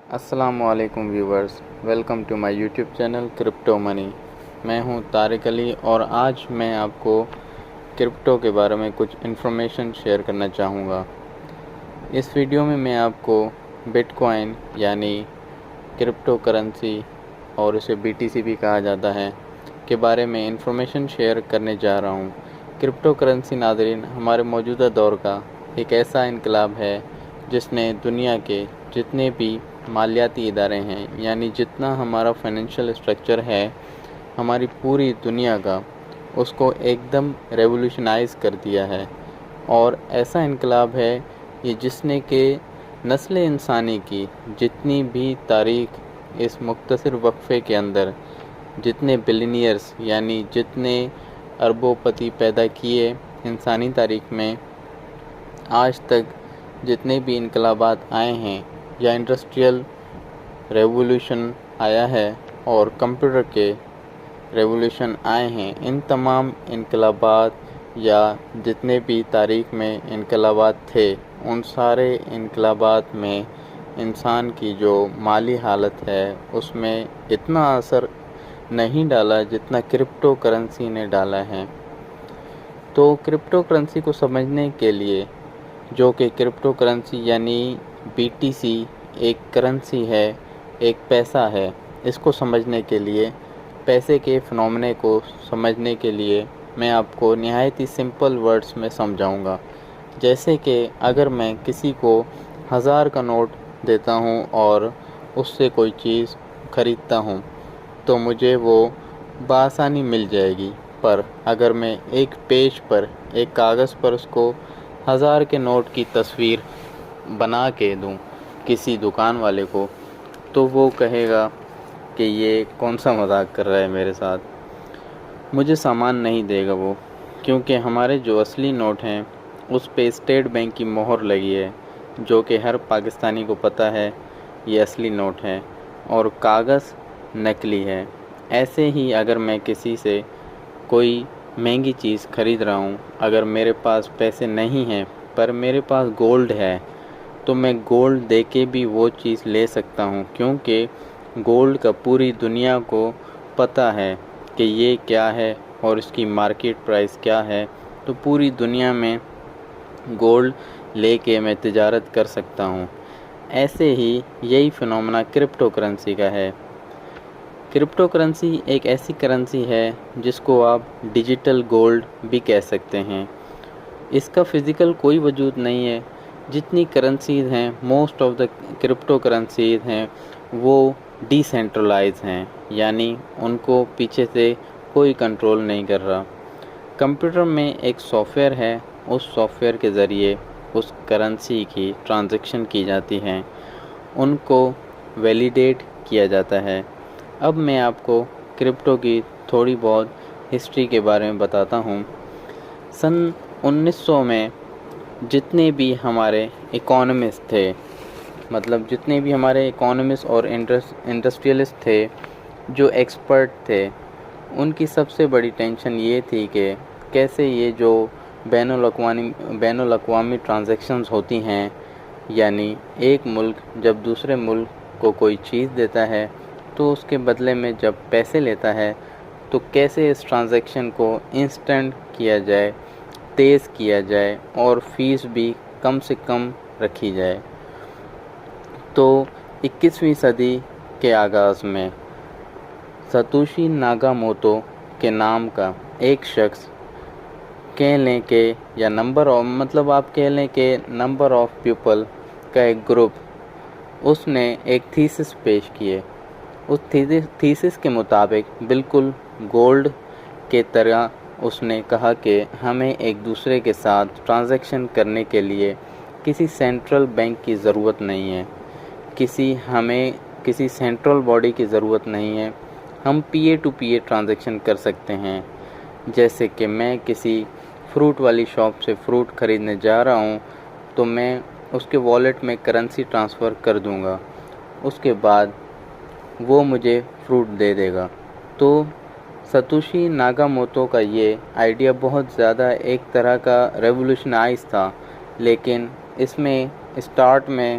السلام علیکم viewers, welcome to my YouTube channel crypto money. میں ہوں طارق علی اور آج میں آپ کو کرپٹو کے بارے میں کچھ انفارمیشن شیئر کرنا چاہوں گا۔ اس ویڈیو میں میں آپ کو بٹ کوائن یعنی کرپٹو کرنسی اور اسے BTC بھی کہا جاتا ہے کے بارے میں انفارمیشن شیئر کرنے جا رہا ہوں۔ کرپٹو کرنسی ناظرین ہمارے موجودہ دور کا ایک ایسا انقلاب ہے جس نے دنیا کے جتنے بھی مالیاتی ادارے ہیں یعنی جتنا ہمارا فائنینشیل اسٹرکچر ہے ہماری پوری دنیا کا، اس کو ایک دم ریولوشنائز کر دیا ہے۔ اور ایسا انقلاب ہے یہ جس نے کہ نسل انسانی کی جتنی بھی تاریخ اس مختصر وقفے کے اندر جتنے بلینئرز یعنی جتنے اربوں پتی پیدا کیے انسانی تاریخ میں، آج تک جتنے بھی انقلابات آئے ہیں یا انڈسٹریل ریولوشن آیا ہے اور کمپیوٹر کے ریولوشن آئے ہیں، ان تمام انقلابات یا جتنے بھی تاریخ میں انقلابات تھے ان سارے انقلابات میں انسان کی جو مالی حالت ہے اس میں اتنا اثر نہیں ڈالا جتنا کرپٹو کرنسی نے ڈالا ہے۔ تو کرپٹو کرنسی کو سمجھنے کے لیے، جو کہ کرپٹو کرنسی یعنی BTC ایک کرنسی ہے، ایک پیسہ ہے، اس کو سمجھنے کے لیے، پیسے کے فنومنے کو سمجھنے کے لیے میں آپ کو نہایت ہی سمپل ورڈز میں سمجھاؤں گا۔ جیسے کہ اگر میں کسی کو 1000 کا نوٹ دیتا ہوں اور اس سے کوئی چیز خریدتا ہوں تو مجھے وہ بآسانی مل جائے گی، پر اگر میں ایک پیج پر، ایک کاغذ پر اس کو 1000 کے نوٹ کی تصویر بنا کے دوں کسی دکان والے کو تو وہ کہے گا کہ یہ کون سا مذاق کر رہا ہے میرے ساتھ، مجھے سامان نہیں دے گا وہ، کیونکہ ہمارے جو اصلی نوٹ ہیں اس پہ اسٹیٹ بینک کی مہر لگی ہے، جو کہ ہر پاکستانی کو پتہ ہے یہ اصلی نوٹ ہے اور کاغذ نقلی ہے۔ ایسے ہی اگر میں کسی سے کوئی مہنگی چیز خرید رہا ہوں، اگر میرے پاس پیسے نہیں ہیں پر میرے پاس گولڈ ہے تو میں گولڈ دے کے بھی وہ چیز لے سکتا ہوں، کیونکہ گولڈ کا پوری دنیا کو پتہ ہے کہ یہ کیا ہے اور اس کی مارکیٹ پرائس کیا ہے، تو پوری دنیا میں گولڈ لے کے میں تجارت کر سکتا ہوں۔ ایسے ہی یہی فنومنا کرپٹو کرنسی کا ہے۔ کرپٹو کرنسی ایک ایسی کرنسی ہے جس کو آپ ڈیجیٹل گولڈ بھی کہہ سکتے ہیں۔ اس کا فزیکل کوئی وجود نہیں ہے۔ جتنی کرنسیز ہیں، most of the crypto currencies ہیں وہ ڈی سینٹرلائز ہیں، یعنی ان کو پیچھے سے کوئی کنٹرول نہیں کر رہا۔ کمپیوٹر میں ایک سافٹ ویئر ہے، اس سافٹ ویئر کے ذریعے اس کرنسی کی ٹرانزیکشن کی جاتی ہیں، ان کو ویلیڈیٹ کیا جاتا ہے۔ اب میں آپ کو کرپٹو کی تھوڑی بہت ہسٹری کے بارے میں بتاتا ہوں۔ سن 1900 میں جتنے بھی ہمارے اکانومسٹ تھے، مطلب جتنے بھی ہمارے اکانومسٹ اور انڈسٹریلسٹ تھے جو ایکسپرٹ تھے، ان کی سب سے بڑی ٹینشن یہ تھی کہ کیسے یہ جو بین الاقوامی ٹرانزیکشنز ہوتی ہیں، یعنی ایک ملک جب دوسرے ملک کو کوئی چیز دیتا ہے تو اس کے بدلے میں جب پیسے لیتا ہے تو کیسے اس ٹرانزیکشن کو انسٹنٹ کیا جائے، تیز کیا جائے اور فیس بھی کم سے کم رکھی جائے۔ تو 21ویں صدی کے آغاز میں ستوشی ناگاموتو کے نام کا ایک شخص، کہہ لیں کہ یا آپ کہہ لیں کہ نمبر آف پیپل کا ایک گروپ، اس نے ایک تھیسس پیش کیے۔ اس تھیسس کے مطابق بالکل گولڈ کے طرح اس نے کہا کہ ہمیں ایک دوسرے کے ساتھ ٹرانزیکشن کرنے کے لیے کسی سینٹرل بینک کی ضرورت نہیں ہے، ہمیں کسی سینٹرل باڈی کی ضرورت نہیں ہے، ہم PA to PA ٹرانزیکشن کر سکتے ہیں۔ جیسے کہ میں کسی فروٹ والی شاپ سے فروٹ خریدنے جا رہا ہوں تو میں اس کے والیٹ میں کرنسی ٹرانسفر کر دوں گا، اس کے بعد وہ مجھے فروٹ دے دے گا۔ تو ستوشی ناگاموتو کا یہ آئیڈیا بہت زیادہ ایک طرح کا ریولوشنائز تھا، لیکن اس میں اسٹارٹ میں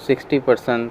60%,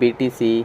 BTC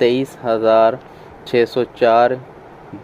23,604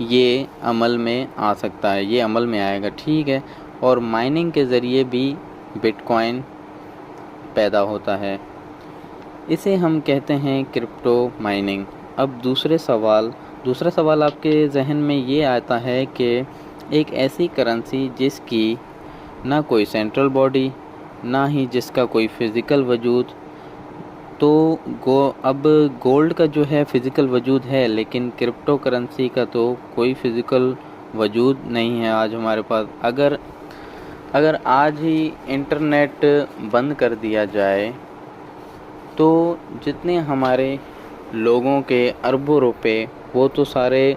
یہ عمل میں آ سکتا ہے، یہ عمل میں آئے گا، ٹھیک ہے۔ اور مائننگ کے ذریعے بھی بٹ کوائن پیدا ہوتا ہے، اسے ہم کہتے ہیں کرپٹو مائننگ۔ اب دوسرا سوال آپ کے ذہن میں یہ آتا ہے کہ ایک ایسی کرنسی جس کی نہ کوئی سینٹرل باڈی، نہ ہی جس کا کوئی فزیکل وجود، تو اب گولڈ کا جو ہے فزیکل وجود ہے، لیکن کرپٹو کرنسی کا تو کوئی فزیکل وجود نہیں ہے آج ہمارے پاس۔ اگر آج ہی انٹرنیٹ بند کر دیا جائے تو جتنے ہمارے لوگوں کے اربوں روپے وہ تو سارے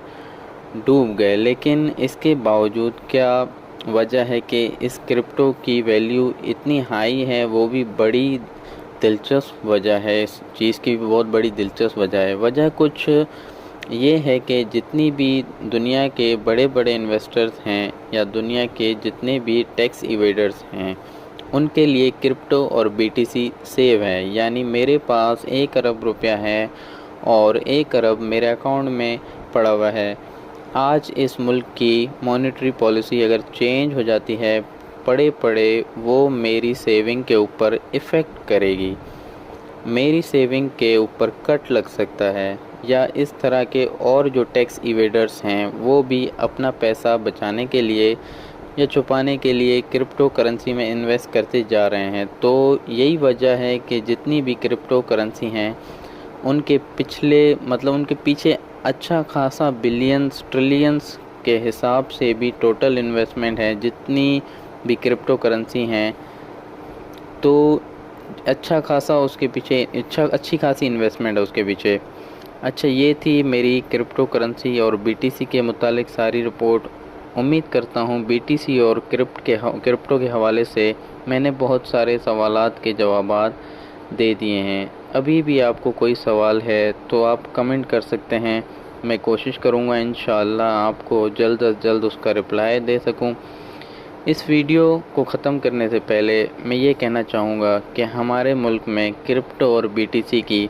ڈوب گئے، لیکن اس کے باوجود کیا وجہ ہے کہ اس کرپٹو کی ویلیو اتنی ہائی ہے؟ وہ بھی بڑی دلچسپ وجہ ہے، اس چیز کی بھی بہت بڑی دلچسپ وجہ ہے۔ وجہ کچھ یہ ہے کہ جتنی بھی دنیا کے بڑے بڑے انویسٹرز ہیں یا دنیا کے جتنے بھی ٹیکس ایویڈرز ہیں، ان کے لیے کرپٹو اور BTC سیو ہے۔ یعنی میرے پاس 1 ارب روپیہ ہے اور 1 ارب میرے اکاؤنٹ میں پڑا ہوا ہے۔ آج اس ملک کی مانیٹری پالیسی اگر چینج ہو جاتی ہے پڑے وہ میری سیونگ کے اوپر ایفیکٹ کرے گی، میری سیونگ کے اوپر کٹ لگ سکتا ہے، یا اس طرح کے اور جو ٹیکس ایویڈرز ہیں وہ بھی اپنا پیسہ بچانے کے لیے یا چھپانے کے لیے کرپٹو کرنسی میں انویسٹ کرتے جا رہے ہیں۔ تو یہی وجہ ہے کہ جتنی بھی کرپٹو کرنسی ہیں ان کے پیچھے اچھا خاصا بلینز ٹریلینز کے حساب سے بھی ٹوٹل انویسٹمنٹ ہے۔ جتنی بھی کرپٹو کرنسی ہیں تو اچھی خاصی انویسٹمنٹ ہے اس کے پیچھے۔ اچھا، یہ تھی میری کرپٹو کرنسی اور BTC کے متعلق ساری رپورٹ۔ امید کرتا ہوں BTC اور کرپٹو کے حوالے سے میں نے بہت سارے سوالات کے جوابات دے دیے ہیں۔ ابھی بھی آپ کو کوئی سوال ہے تو آپ کمنٹ کر سکتے ہیں، میں کوشش کروں گا انشاءاللہ آپ کو جلد از جلد اس کا رپلائی دے سکوں۔ اس ویڈیو کو ختم کرنے سے پہلے میں یہ کہنا چاہوں گا کہ ہمارے ملک میں کرپٹو اور BTC کی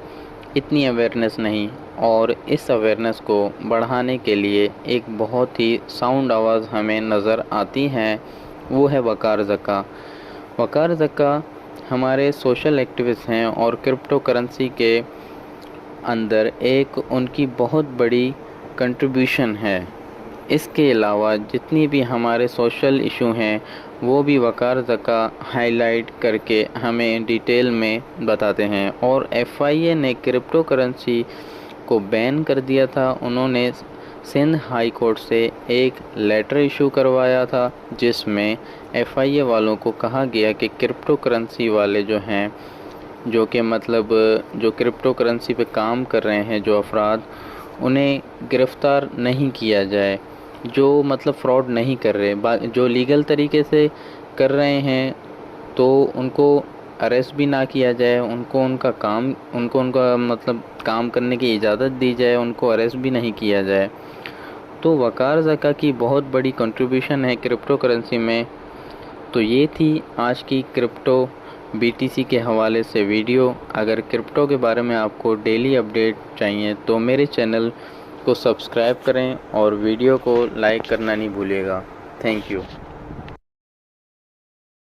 اتنی اویئرنیس نہیں، اور اس اویئرنیس کو بڑھانے کے لیے ایک بہت ہی ساؤنڈ آواز ہمیں نظر آتی ہے، وہ ہے وقار زکا۔ وقار زکا ہمارے سوشل ایکٹیوسٹ ہیں اور کرپٹو کرنسی کے اندر ایک ان کی بہت بڑی کنٹریبیوشن ہے۔ اس کے علاوہ جتنی بھی ہمارے سوشل ایشو ہیں وہ بھی وقار زکا ہائی لائٹ کر کے ہمیں ڈیٹیل میں بتاتے ہیں۔ اور FIA نے کرپٹو کرنسی کو بین کر دیا تھا، انہوں نے سندھ ہائی کورٹ سے ایک لیٹر ایشو کروایا تھا جس میں FIA والوں کو کہا گیا کہ کرپٹو کرنسی والے جو ہیں، جو کرپٹو کرنسی پہ کام کر رہے ہیں جو افراد، انہیں گرفتار نہیں کیا جائے، جو فراڈ نہیں کر رہے، جو لیگل طریقے سے کر رہے ہیں تو ان کو اریسٹ بھی نہ کیا جائے، ان کو ان کا کام کرنے کی اجازت دی جائے، ان کو اریسٹ بھی نہیں کیا جائے۔ تو وقار زکا کی بہت بڑی کنٹریبیوشن ہے کرپٹو کرنسی میں۔ تو یہ تھی آج کی کرپٹو BTC کے حوالے سے ویڈیو۔ اگر کرپٹو کے بارے میں آپ کو ڈیلی اپڈیٹ چاہیے تو میرے چینل کو سبسکرائب کریں اور ویڈیو کو لائک کرنا نہیں بھولیے گا۔ Thank you.